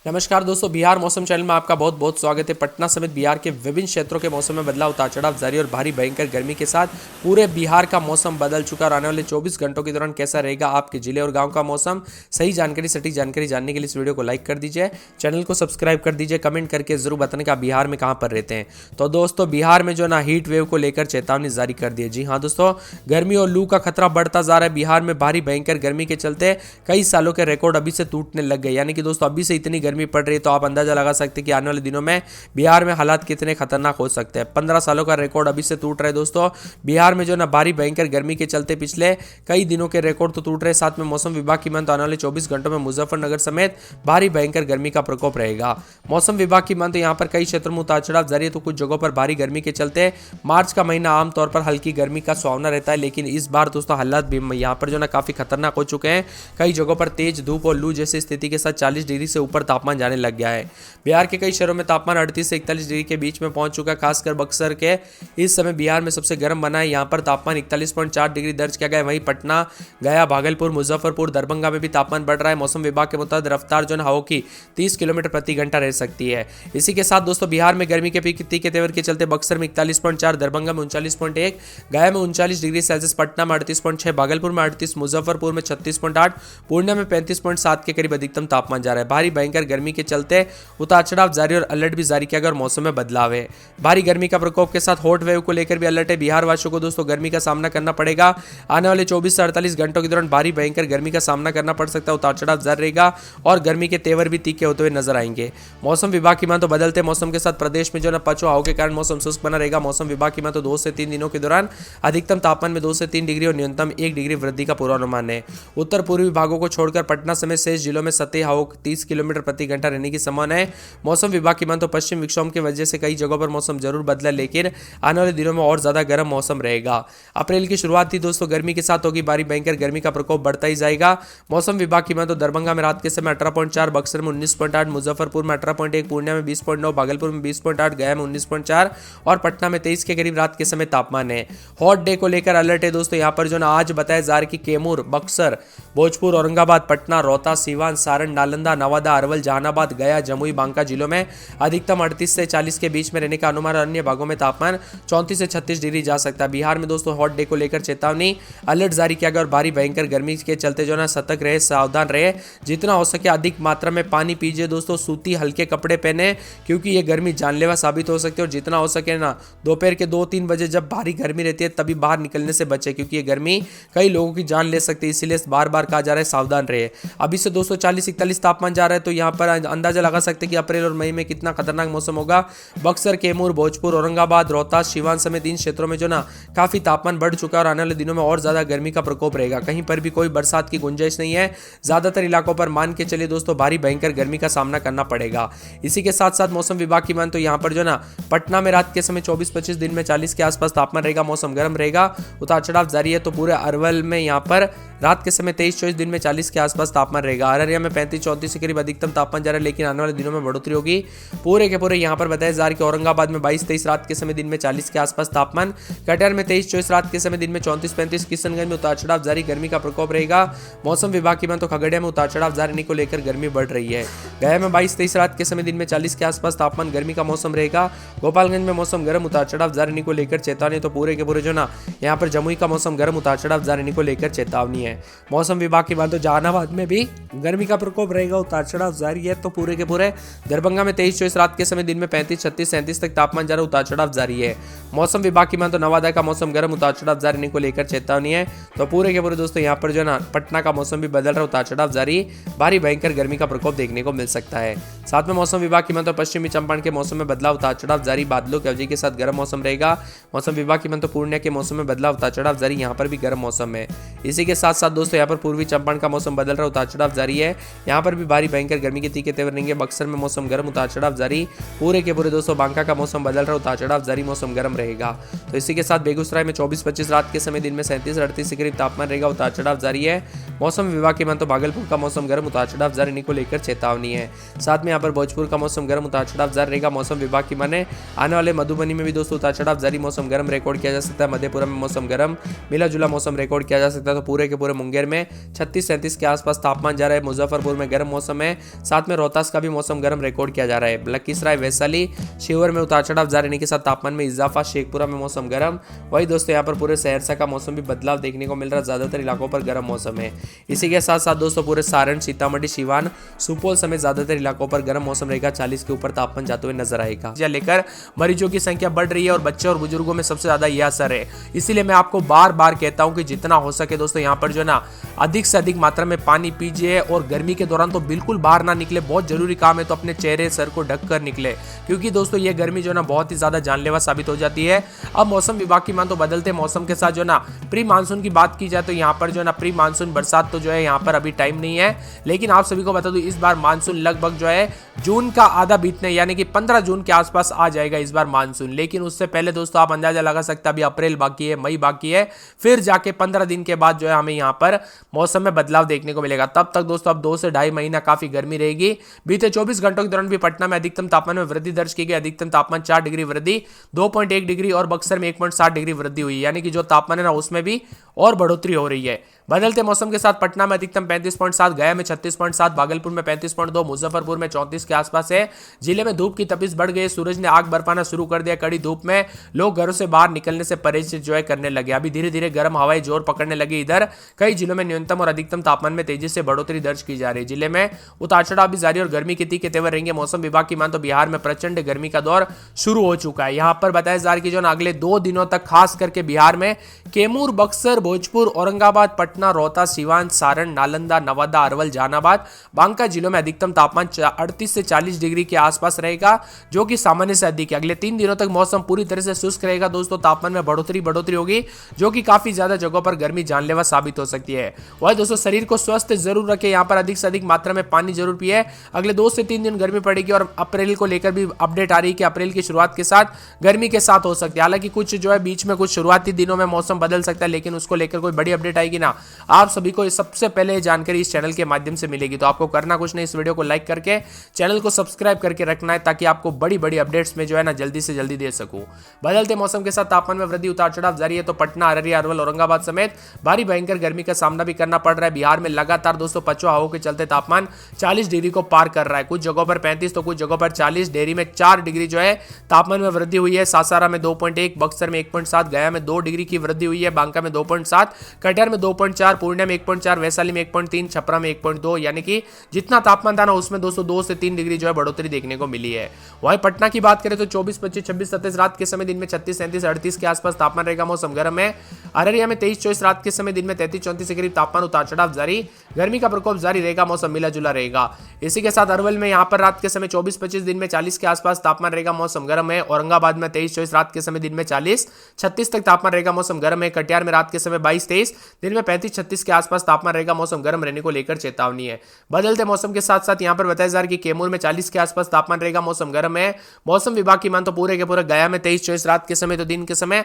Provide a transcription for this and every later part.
नमस्कार दोस्तों, बिहार मौसम चैनल में आपका बहुत बहुत स्वागत है। पटना समेत बिहार के विभिन्न क्षेत्रों के मौसम में बदलाव, उतार चढ़ाव जारी और भारी भयंकर गर्मी के साथ पूरे बिहार का मौसम बदल चुका और आने वाले 24 घंटों के दौरान कैसा रहेगा आपके जिले और गांव का मौसम। सही जानकारी, सटीक जानकारी जानने के लिए इस वीडियो को लाइक कर दीजिए, चैनल को सब्सक्राइब कर दीजिए, कमेंट करके जरूर बताने का बिहार में कहाँ पर रहते हैं। तो दोस्तों, बिहार में जो ना हीट वेव को लेकर चेतावनी जारी कर दी है। जी हाँ दोस्तों, गर्मी और लू का खतरा बढ़ता जा रहा है। बिहार में भारी भयंकर गर्मी के चलते कई सालों के रिकॉर्ड अभी से टूटने लग गए। यानी कि दोस्तों, अभी से इतनी गर्मी पड़ रही है तो आप अंदाजा लगा सकते हैं कि आने वाले दिनों में बिहार में हालात कितने खतरनाक हो सकते हैं। 15 सालों का रिकॉर्ड अभी से टूट रहे हैं दोस्तों। बिहार में जो ना भारी भयंकर गर्मी के चलते पिछले कई दिनों के रिकॉर्ड तो टूट रहे। साथ में मौसम विभाग की माने तो आने वाले 24 घंटों में मुजफ्फरनगर समेत भारी भयंकर गर्मी का प्रकोप रहेगा। मौसम विभाग की माने तो यहाँ पर कई क्षेत्रों में उतार चढ़ाव जारी है, तो कुछ जगहों पर भारी गर्मी के चलते मार्च का महीना आमतौर पर हल्की गर्मी का सुहावना रहता है। लेकिन इस बार दोस्तों हालात भी यहाँ पर जो ना काफी खतरनाक हो चुके हैं। कई जगहों पर तेज धूप और लू जैसी स्थिति के साथ 40 डिग्री से ऊपर तापमान जाने लग गया है। बिहार के कई शहरों में तापमान 38 से 41 डिग्री के बीच में पहुंच चुका है। खासकर बक्सर के इस समय बिहार में सबसे गर्म बना है। यहाँ पर तापमान 41.4 डिग्री दर्ज किया गया। वहीं पटना, गया, भागलपुर, मुजफ्फरपुर, दरभंगा में भी तापमान बढ़ रहा है। मौसम विभाग के मुताबिक रफ्तार जो है हवा की 30 किलोमीटर प्रति घंटा रह सकती है। इसी के साथ दोस्तों, बिहार में गर्मी के पीक के तेवर के चलते बक्सर में 41.4, दरभंगा में 39.1, गया में 39 डिग्री सेल्सियस, पटना में 38.6, भागलपुर में 38, मुजफ्फरपुर में 36.8, पूर्णिया में 35.7 के करीब अधिकतम तापमान जा रहा है। भारी भयंकर गर्मी के चलते उतार चढ़ाव जारी और अलर्ट भी जारी किया गया और मौसम में बदलाव है। भारी गर्मी का प्रकोप के साथ हॉट वेव को लेकर भी अलर्ट है। बिहार वासियों को दोस्तों गर्मी का सामना करना पड़ेगा। आने वाले 24 से 48 घंटों के दौरान भारी भयंकर गर्मी का सामना करना पड़ सकता है। उतार चढ़ाव जारी रहेगा और गर्मी के तेवर भी तीखे होते हुए नजर आएंगे। मौसम विभाग की माने तो बदलते मौसम के साथ प्रदेश में जो ना पछुआ हवा के कारण मौसम शुष्क बना रहेगा। मौसम विभाग की माने तो 2 से 3 दिनों के दौरान अधिकतम तापमान में 2 से 3 डिग्री और न्यूनतम 1 डिग्री वृद्धि का पूर्वानुमान है। उत्तर पूर्वी भागों को छोड़कर पटना समेत शेष जिलों में सतही हवा 30 किलोमीटर प्रति घंटा रहने की संभावना है। मौसम विभाग की माने तो पश्चिम विक्षोभ की वजह से कई जगहों पर मौसम जरूर बदला, लेकिन आने वाले दिनों में और ज्यादा गर्म मौसम रहेगा। अप्रैल की शुरुआत थी दोस्तों गर्मी के साथ होगी। भारी भयंकर गर्मी का प्रकोप बढ़ता ही जाएगा। मौसम विभाग की माने तो दरभंगा में रात के समय 18.4, बक्सर में 19.8, मुजफ्फरपुर में 18.1, पूर्णिया में 20.9, भागलपुर में 20.8, गया में 19.4 और पटना में 23 के करीब रात के समय तापमान है। हॉट डे को लेकर अलर्ट है दोस्तों। यहाँ पर जो ना आज बताया जा रहा है कि कैमूर, बक्सर, भोजपुर, औरंगाबाद, पटना, रोहतास, सीवान, सारण, नालंदा, नवादा, अरवल, जहानाबाद, गया, जमुई, बांका जिलों में अधिकतम 38 से 40 के बीच में रहने का अनुमान। अन्य भागों में तापमान 34 से 36 डिग्री जा सकता है। बिहार में दोस्तों हॉट डे को लेकर चेतावनी, अलर्ट जारी किया गया और भारी भयंकर गर्मी के चलते जो ना सतर्क रहे, सावधान रहे। जितना हो सके अधिक मात्रा में पानी पीजिए दोस्तों। सूती हल्के कपड़े पहने क्योंकि ये गर्मी जानलेवा साबित हो सकती है। और जितना हो सके ना दोपहर के 2-3 बजे जब भारी गर्मी रहती है तभी बाहर निकलने से बचे, क्योंकि ये गर्मी कई लोगों की जान ले सकती है। इसीलिए बार बार कहा जा रहा है सावधान रहे। अभी से दोस्तों 40-41 तापमान जा रहा है, तो यहाँ पर अंदाजा लगा सकते हैं कि अप्रैल और मई में कितना खतरनाक मौसम होगा। बक्सर, कैमूर, भोजपुर, औरंगाबाद, रोहतास, सीवान समेत इन क्षेत्रों में जो ना काफी तापमान बढ़ चुका है और आने वाले दिनों में और ज्यादा गर्मी का प्रकोप रहेगा। कहीं पर भी कोई बरसात की गुंजाइश नहीं है। ज्यादातर इलाकों पर मान के चलिए दोस्तों भारी भयंकर गर्मी का सामना करना पड़ेगा। इसी के साथ साथ मौसम विभाग की मान तो यहाँ पर जो ना पटना में रात के समय 24-25, दिन में 40 के आसपास तापमान रहेगा। मौसम गर्म रहेगा, उतार चढ़ाव जारी है। तो पूरे अरवल में यहाँ पर रात के समय 23-24, दिन में 40 के आसपास तापमान रहेगा। अररिया में 35-34 के करीब अधिकतम तापमान जा रहा है, लेकिन आने वाले दिनों में बढ़ोतरी होगी। पूरे के पूरे यहाँ पर बताया जा रहा है कि औरंगाबाद में 22-23 रात के समय, दिन में 40 के आसपास तापमान। कटिहार में 23-24 रात के समय, दिन में 34-35। किशनगंज में उतार चढ़ाव जारी, गर्मी का प्रकोप रहेगा। मौसम विभाग की मान तो खगड़िया में उतार चढ़ाव जारी को लेकर गर्मी बढ़ रही है। गया में 22-23 रात के समय, दिन में 40 के आसपास तापमान, गर्मी का मौसम रहेगा। गोपालगंज में मौसम गर्म, उतार चढ़ाव जारी को लेकर चेतावनी। तो पूरे के पूरे जो ना यहाँ पर जमुई का मौसम गर्म, उतार चढ़ाव जारी को लेकर चेतावनी है। मौसम विभाग की बात तो जहानाबाद में भी गर्मी का प्रकोप रहेगा, उतार चढ़ाव जारी है। तो पूरे के पूरे दरभंगा में 23-24 रात के समय, दिन में 35-36-37 तक तापमान जा रहा है, उतार चढ़ाव जारी है। मौसम विभाग की मान तो नवादा का मौसम गर्म, उतार चढ़ाव जारी को लेकर चेतावनी है। तो पूरे के पूरे दोस्तों यहाँ पर जो ना पटना का मौसम भी बदल रहा है, उतार चढ़ाव जारी, भारी भयंकर गर्मी का प्रकोप देखने को मिल सकता है। साथ में मौसम विभाग की मान तो पश्चिमी चंपारण के मौसम में बदलाव, उतार चढ़ाव जारी, बादलों की अवधि के साथ गर्म मौसम रहेगा। मौसम विभाग की मान तो पूर्णिया के मौसम में बदलाव, उतार चढ़ाव जारी, यहाँ पर भी गर्म मौसम है। इसी के साथ साथ दोस्तों यहाँ पर पूर्वी चंपारण का मौसम बदल रहा है, उतार चढ़ाव जारी है। यहाँ पर भी भारी भयंकर गर्मी के तीखे तेवर रहेंगे। बक्सर में मौसम गर्म, उतार चढ़ाव जारी। पूरे के पूरे दोस्तों बांका का मौसम बदल रहा है, उतार चढ़ाव जारी, मौसम गर्म रहेगा। तो इसी के साथ बेगूसराय में 24-25 रात के समय, दिन में 37-38 के करीब तापमान रहेगा, उतार चढ़ाव जारी है। मौसम विभाग की मान तो भागलपुर का मौसम गर्म, उतार चढ़ाव जारी को लेकर चेतावनी है। साथ में यहाँ पर भोजपुर का मौसम गर्म, उतार चढ़ाव जारी रहेगा। मौसम विभाग की माने आने वाले मधुबनी में भी दोस्तों उतार चढ़ाव जारी, मौसम गर्म रिकॉर्ड किया जा सकता है। मधेपुरा में मौसम गर्म, मिला जुला मौसम रिकॉर्ड किया जा सकता है। तो पूरे के पूरे पूरे मुंगेर में 36-37 के आसपास तापमान जा रहा है। मुजफ्फरपुर में गर्म मौसम है, साथ में रोहतास का भी मौसम गर्म रिकॉर्ड किया जा रहा है। लखीसराय, वैशाली, शिवहर में उतार चढ़ाव जारी रहने के साथ तापमान में इजाफा। शेखपुरा में मौसम गर्म। वही दोस्तों यहाँ पर पूरे सहरसा का मौसम भी बदलाव देखने को मिल रहा है, ज्यादातर इलाकों पर गर्म मौसम है। इसी के साथ साथ दोस्तों पूरे सारण, सीतामढ़ी, सिवान, सुपौल समेत ज्यादातर इलाकों पर गर्म मौसम रहेगा। 40 के ऊपर तापमान जाते हुए नजर आएगा। लेकर मरीजों की संख्या बढ़ रही है और बच्चे और बुजुर्गों में सबसे ज्यादा यह असर है। इसीलिए मैं आपको बार बार कहता हूं कि जितना हो सके दोस्तों यहाँ पर जो है ना अधिक से अधिक मात्रा में पानी पीजिए और गर्मी के दौरान तो बिल्कुल बाहर ना निकले। बहुत जरूरी काम है तो अपने चेहरे सर को ढक कर निकले, क्योंकि दोस्तों ये गर्मी जो है ना बहुत ही ज्यादा जानलेवा साबित हो जाती है। अब मौसम विभाग की मान तो बदलते मौसम के साथ जो है ना प्री मानसून की बात की जाए तो यहाँ पर जो है ना प्री मानसून बरसात तो जो है यहाँ पर अभी टाइम नहीं है, लेकिन आप सभी को बता दूं इस बार मानसून लगभग जो है जून का आधा बीतने यानी कि 15 जून के आसपास आ जाएगा इस बार मानसून। लेकिन उससे पहले दोस्तों आप अंदाजा लगा सकते हैं अभी अप्रैल बाकी है, मई बाकी है, फिर जाके 15 दिन के बाद जो है हमें यहाँ पर मौसम में बदलाव देखने को मिलेगा। तब तक दोस्तों अब 2 से ढाई महीना काफी गर्मी रहेगी। बीते 24 घंटों के दौरान भी पटना में अधिकतम तापमान में वृद्धि दर्ज की गई। अधिकतम तापमान 4 डिग्री वृद्धि, 2.1 डिग्री और बक्सर में 1.7 डिग्री वृद्धि हुई, यानी कि जो तापमान है ना उसमें भी और बढ़ोतरी हो रही है। बदलते मौसम के साथ पटना में अधिकतम 35.7, गया में 36.7, भागलपुर में 35.2, मुजफ्फरपुर में 34 के आसपास है। जिले में धूप की तपिश बढ़ गई, सूरज ने आग बरपाना शुरू कर दिया। कड़ी धूप में लोग घरों से बाहर निकलने से परहेज जो है करने लगे। अभी धीरे धीरे गर्म हवाएं जोर पकड़ने लगी। इधर कई जिलों में न्यूनतम और अधिकतम तापमान में तेजी से बढ़ोतरी दर्ज की जा रही है। जिले में उतार चढ़ाव भी जारी और गर्मी के तीखे तेवर रहेंगे। मौसम विभाग की मान तो बिहार में प्रचंड गर्मी का दौर शुरू हो चुका है। यहाँ पर बताया जा रहा है कि जो अगले 2 दिनों तक खास करके बिहार में कैमूर, बक्सर, भोजपुर, औरंगाबाद, पटना, रोहतास, सिवान, सारण, नालंदा, नवादा, अरवल, जहानाबाद, बांका जिलों में अधिकतम तापमान 38 से 40 डिग्री के आसपास रहेगा, जो कि सामान्य से अधिक है। अगले 3 दिनों तक मौसम पूरी तरह से शुष्क रहेगा दोस्तों। तापमान में बढ़ोतरी होगी, जो कि काफी ज्यादा जगहों पर गर्मी जानलेवा साबित हो सकती है। वह दोस्तों शरीर को स्वस्थ जरूर रखे, यहाँ पर अधिक से अधिक मात्रा में पानी जरूर पिए। अगले 2 से 3 दिन गर्मी पड़ेगी और अप्रैल को लेकर भी अपडेट आ रही है कि अप्रैल की शुरुआत के साथ गर्मी के साथ हो सकती है। हालांकि कुछ जो है बीच में कुछ शुरुआती दिनों में मौसम बदल सकता है, लेकिन उसको लेकर कोई बड़ी अपडेट आएगी ना आप सभी को सबसे पहले जानकारी इस चैनल के माध्यम से मिलेगी। तो आपको करना कुछ नहीं, इस वीडियो को लाइक करके चैनल को सब्सक्राइब करके रखना है, ताकि आपको बड़ी बड़ी अपडेट्स में जो है ना जल्दी से जल्दी दे सकूं। बदलते मौसम के साथ तापमान में वृद्धि, उतार चढ़ाव जारी है। तो पटना, अररिया, अरवल, औरंगाबाद समेत भारी भयंकर गर्मी का सामना भी करना पड़ रहा है। बिहार में लगातार दोस्तों पछुआ हवाओं के चलते तापमान 40 डिग्री को पार कर रहा है। कुछ जगहों पर 35 तो कुछ जगहों पर 40। डेहरी में 4 डिग्री जो है तापमान में वृद्धि हुई है। सासारा में 2.1, बक्सर में 1.7, गया में 2 डिग्री की वृद्धि हुई है। बांका में 2.7, कटिहार में 2.4, पूर्णिया में 1.4, वैशाली में 1.3, छपरा में 1.2, यानी कि जितना तापमान था ना उसमें दोस्तों 2 से 3 डिग्री जो है बढ़ोतरी देखने को मिली है। वहीं पटना की बात करें तो 24, 25, 26, 27 रात के समय दिन में 36, 37, 38 के आसपास तापमान रहेगा। मौसम गर्म है। अररिया में 23, 24 रात के समय दिन में 33, 34 के करीब तापमान, उतार चढ़ाव जारी। गर्मी का प्रकोप जारी रहेगा, मौसम मिला जुला रहेगा। इसी के साथ अरवल में यहाँ पर रात के समय 24, 25 दिन में 40 के आसपास तापमान रहेगा, मौसम गर्म है। औरंगाबाद में 23, 24 रात के समय दिन में 40, 36 तक तापमान रहेगा, मौसम गर्म है। कटिहार में रात के समय 22, 23 दिन में 35, 36 के आसपास तापमान रहेगा, मौसम गर्म रहने को लेकर चेतावनी है। बदलते मौसम के साथ साथ यहाँ पर बताया जा रहा है कि कैमूर में 40 के आसपास तापमान रहेगा, मौसम गर्म है। मौसम विभाग की मान तो पूरे के पूरे गया में 23, 24 रात के समय तो दिन के समय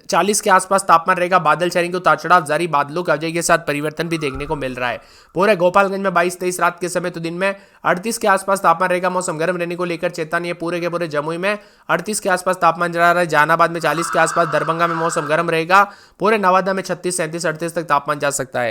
40 के आसपास तापमान रहेगा। बादल छाएंगे, उतार चढ़ाव जारी, बादलों की अवधि के साथ परिवर्तन भी देखने को मिल रहा है। पूरे गोपालगंज में 22, 23 रात के समय तो दिन में 38 के आसपास तापमान रहेगा, मौसम गर्म रहने को लेकर चेतावनी है। पूरे के पूरे जमुई में 38 के आसपास तापमान जा रहा है। जहानाबाद में 40 के आसपास, दरभंगा में मौसम गर्म रहेगा। पूरे नवादा में 36, 37, 38 तक तापमान जा सकता है।